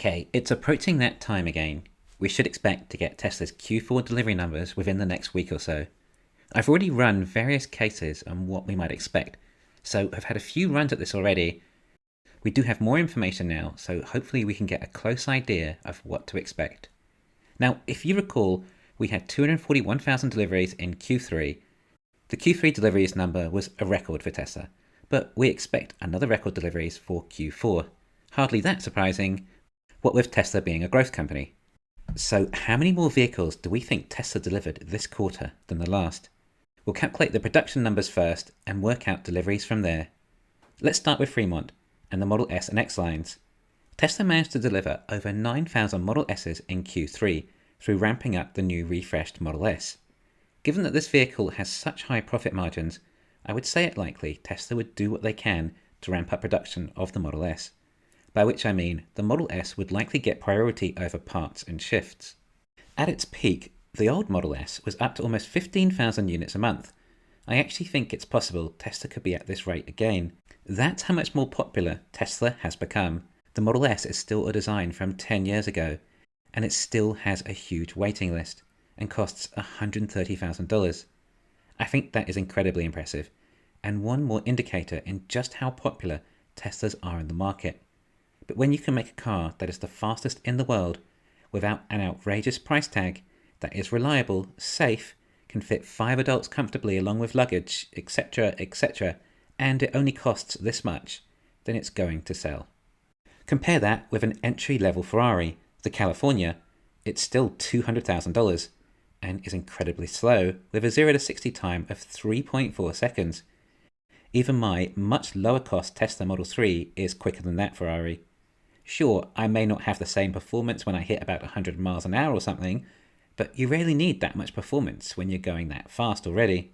Okay, it's approaching that time again. We should expect to get Tesla's Q4 delivery numbers within the next week or so. I've already run various cases on what we might expect, so I've had a few runs at this already. We do have more information now, so hopefully we can get a close idea of what to expect. Now, if you recall, we had 241,000 deliveries in Q3. The Q3 deliveries number was a record for Tesla, but we expect another record deliveries for Q4. Hardly that surprising, what with Tesla being a growth company. So how many more vehicles do we think Tesla delivered this quarter than the last? We'll calculate the production numbers first and work out deliveries from there. Let's start with Fremont and the Model S and X lines. Tesla managed to deliver over 9,000 Model S's in Q3 through ramping up the new refreshed Model S. Given that this vehicle has such high profit margins, I would say it likely Tesla would do what they can to ramp up production of the Model S, by which I mean the Model S would likely get priority over parts and shifts. At its peak, the old Model S was up to almost 15,000 units a month. I actually think it's possible Tesla could be at this rate again. That's how much more popular Tesla has become. The Model S is still a design from 10 years ago, and it still has a huge waiting list and costs $130,000. I think that is incredibly impressive, and one more indicator in just how popular Teslas are in the market. But when you can make a car that is the fastest in the world without an outrageous price tag, that is reliable, safe, can fit 5 adults comfortably along with luggage, etc., etc., and it only costs this much, then it's going to sell. Compare that with an entry-level Ferrari, the California. It's still $200,000 and is incredibly slow with a 0 to 60 time of 3.4 seconds. Even my much lower cost Tesla Model 3 is quicker than that Ferrari. Sure, I may not have the same performance when I hit about 100 miles an hour or something, but you rarely need that much performance when you're going that fast already.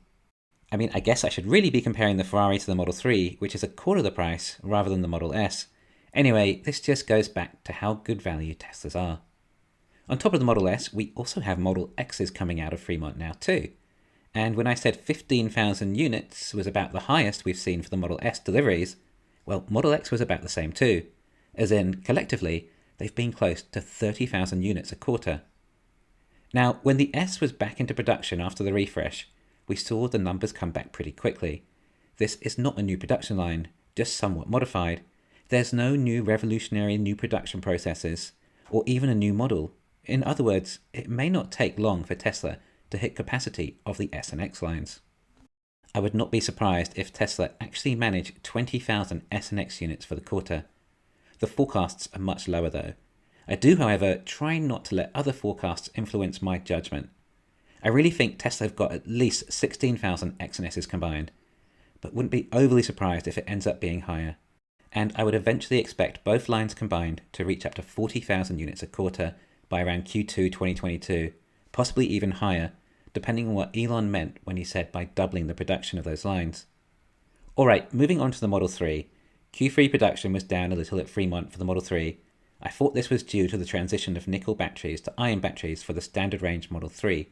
I mean, I guess I should really be comparing the Ferrari to the Model 3, which is a quarter the price, rather than the Model S. Anyway, this just goes back to how good value Teslas are. On top of the Model S, we also have Model X's coming out of Fremont now too. And when I said 15,000 units was about the highest we've seen for the Model S deliveries, well, Model X was about the same too. As in, collectively, they've been close to 30,000 units a quarter. Now, when the S was back into production after the refresh, we saw the numbers come back pretty quickly. This is not a new production line, just somewhat modified. There's no new revolutionary new production processes, or even a new model. In other words, it may not take long for Tesla to hit capacity of the S and X lines. I would not be surprised if Tesla actually managed 20,000 S and X units for the quarter. The forecasts are much lower though. I do, however, try not to let other forecasts influence my judgment. I really think Tesla have got at least 16,000 X and S's combined, but wouldn't be overly surprised if it ends up being higher. And I would eventually expect both lines combined to reach up to 40,000 units a quarter by around Q2 2022, possibly even higher, depending on what Elon meant when he said by doubling the production of those lines. Alright, moving on to the Model 3. Q3 production was down a little at Fremont for the Model 3. I thought this was due to the transition of nickel batteries to iron batteries for the standard range Model 3.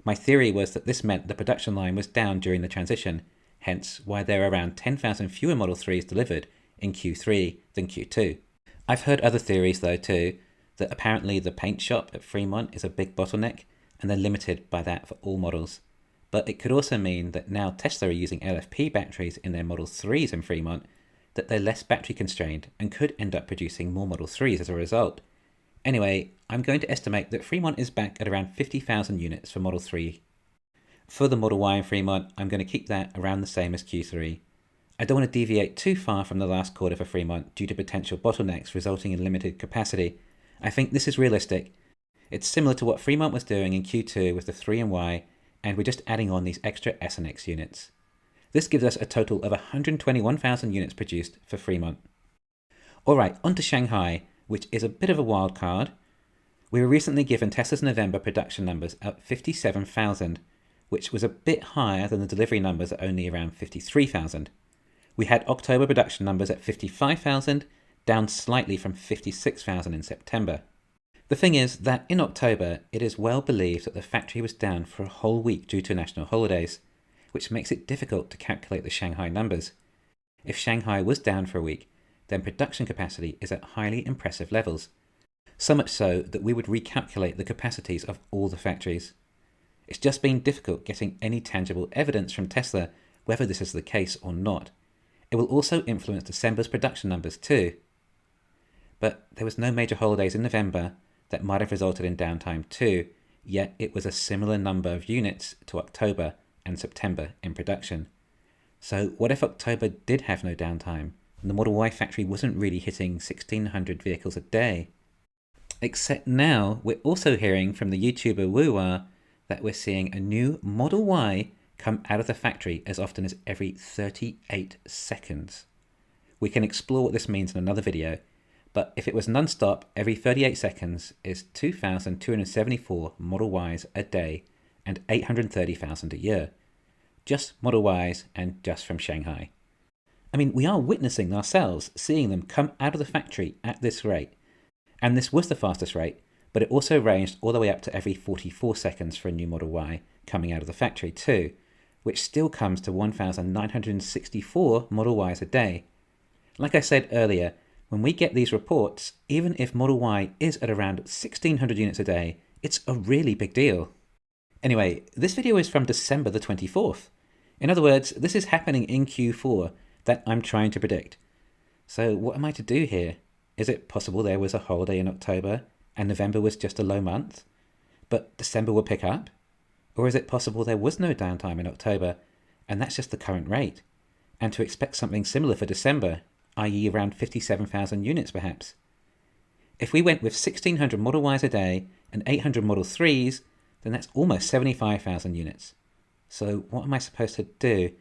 My theory was that this meant the production line was down during the transition, hence why there are around 10,000 fewer Model 3s delivered in Q3 than Q2. I've heard other theories though too, that apparently the paint shop at Fremont is a big bottleneck and they're limited by that for all models. But it could also mean that now Tesla are using LFP batteries in their Model 3s in Fremont, that they're less battery constrained and could end up producing more Model 3s as a result. Anyway, I'm going to estimate that Fremont is back at around 50,000 units for Model 3. For the Model Y in Fremont, I'm going to keep that around the same as Q3. I don't want to deviate too far from the last quarter for Fremont due to potential bottlenecks resulting in limited capacity. I think this is realistic. It's similar to what Fremont was doing in Q2 with the 3 and Y, and we're just adding on these extra S and X units. This gives us a total of 121,000 units produced for Fremont. Alright, on to Shanghai, which is a bit of a wild card. We were recently given Tesla's November production numbers at 57,000, which was a bit higher than the delivery numbers at only around 53,000. We had October production numbers at 55,000, down slightly from 56,000 in September. The thing is that in October, it is well believed that the factory was down for a whole week due to national holidays, which makes it difficult to calculate the Shanghai numbers. If Shanghai was down for a week, then production capacity is at highly impressive levels. so much so that we would recalculate the capacities of all the factories. It's just been difficult getting any tangible evidence from Tesla whether this is the case or not. It will also influence December's production numbers too. But there was no major holidays in November that might have resulted in downtime too, yet it was a similar number of units to October and September in production. So what if October did have no downtime and the Model Y factory wasn't really hitting 1,600 vehicles a day? Except now we're also hearing from the YouTuber Woowa that we're seeing a new Model Y come out of the factory as often as every 38 seconds. We can explore what this means in another video, but if it was non-stop, every 38 seconds is 2,274 Model Ys a day and 830,000 a year. Just Model Ys and just from Shanghai. I mean, we are witnessing ourselves seeing them come out of the factory at this rate. And this was the fastest rate, but it also ranged all the way up to every 44 seconds for a new Model Y coming out of the factory too, which still comes to 1,964 Model Ys a day. Like I said earlier, when we get these reports, even if Model Y is at around 1,600 units a day, it's a really big deal. Anyway, this video is from December the 24th. In other words, this is happening in Q4 that I'm trying to predict. So what am I to do here? Is it possible there was a holiday in October and November was just a low month, but December will pick up? Or is it possible there was no downtime in October and that's just the current rate, and to expect something similar for December, i.e. around 57,000 units perhaps? If we went with 1,600 Model Ys a day and 800 Model 3s, then that's almost 75,000 units. So what am I supposed to do?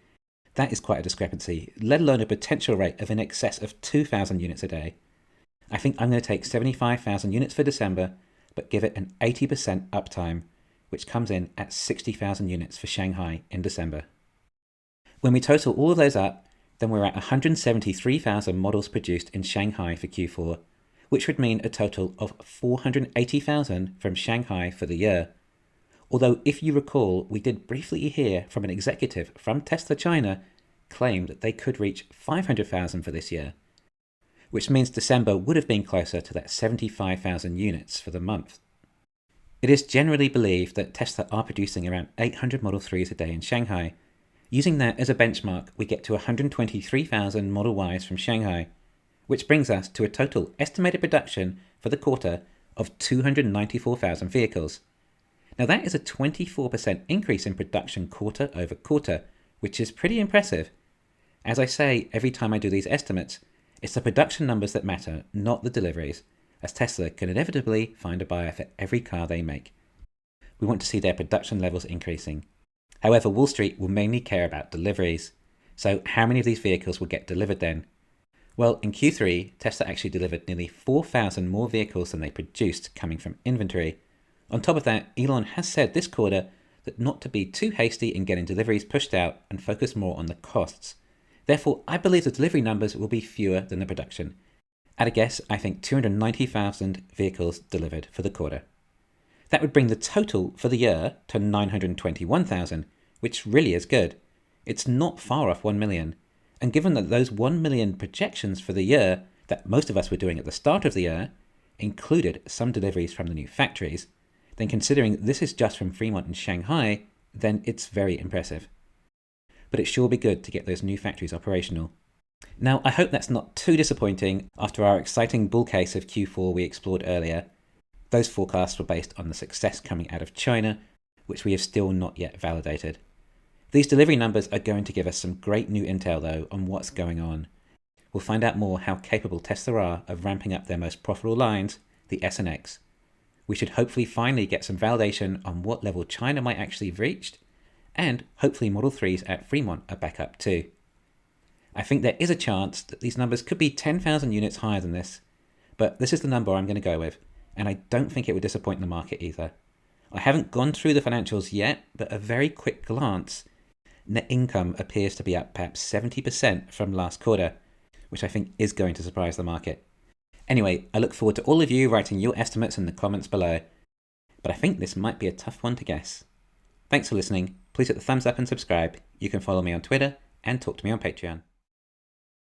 That is quite a discrepancy, let alone a potential rate of in excess of 2,000 units a day. I think I'm going to take 75,000 units for December, but give it an 80% uptime, which comes in at 60,000 units for Shanghai in December. When we total all of those up, then we're at 173,000 models produced in Shanghai for Q4, which would mean a total of 480,000 from Shanghai for the year. Although, if you recall, we did briefly hear from an executive from Tesla China claim that they could reach 500,000 for this year, which means December would have been closer to that 75,000 units for the month. It is generally believed that Tesla are producing around 800 Model 3s a day in Shanghai. Using that as a benchmark, we get to 123,000 Model Ys from Shanghai, which brings us to a total estimated production for the quarter of 294,000 vehicles. Now that is a 24% increase in production quarter over quarter, which is pretty impressive. As I say every time I do these estimates, it's the production numbers that matter, not the deliveries, as Tesla can inevitably find a buyer for every car they make. We want to see their production levels increasing. However, Wall Street will mainly care about deliveries. So how many of these vehicles will get delivered then? Well, in Q3, Tesla actually delivered nearly 4,000 more vehicles than they produced coming from inventory. On top of that, Elon has said this quarter that not to be too hasty in getting deliveries pushed out and focus more on the costs. Therefore, I believe the delivery numbers will be fewer than the production. At a guess, I think 290,000 vehicles delivered for the quarter. That would bring the total for the year to 921,000, which really is good. It's not far off 1 million. And given that those 1 million projections for the year that most of us were doing at the start of the year included some deliveries from the new factories, then considering this is just from Fremont and Shanghai, then it's very impressive. But it sure be good to get those new factories operational. Now, I hope that's not too disappointing after our exciting bull case of Q4 we explored earlier. Those forecasts were based on the success coming out of China, which we have still not yet validated. These delivery numbers are going to give us some great new intel though on what's going on. We'll find out more how capable Tesla are of ramping up their most profitable lines, the S and X. We should hopefully finally get some validation on what level China might actually have reached, and hopefully Model 3s at Fremont are back up too. I think there is a chance that these numbers could be 10,000 units higher than this, but this is the number I'm going to go with, and I don't think it would disappoint the market either. I haven't gone through the financials yet, but a very quick glance, net income appears to be up perhaps 70% from last quarter, which I think is going to surprise the market. Anyway, I look forward to all of you writing your estimates in the comments below, but I think this might be a tough one to guess. Thanks for listening. Please hit the thumbs up and subscribe. You can follow me on Twitter and talk to me on Patreon.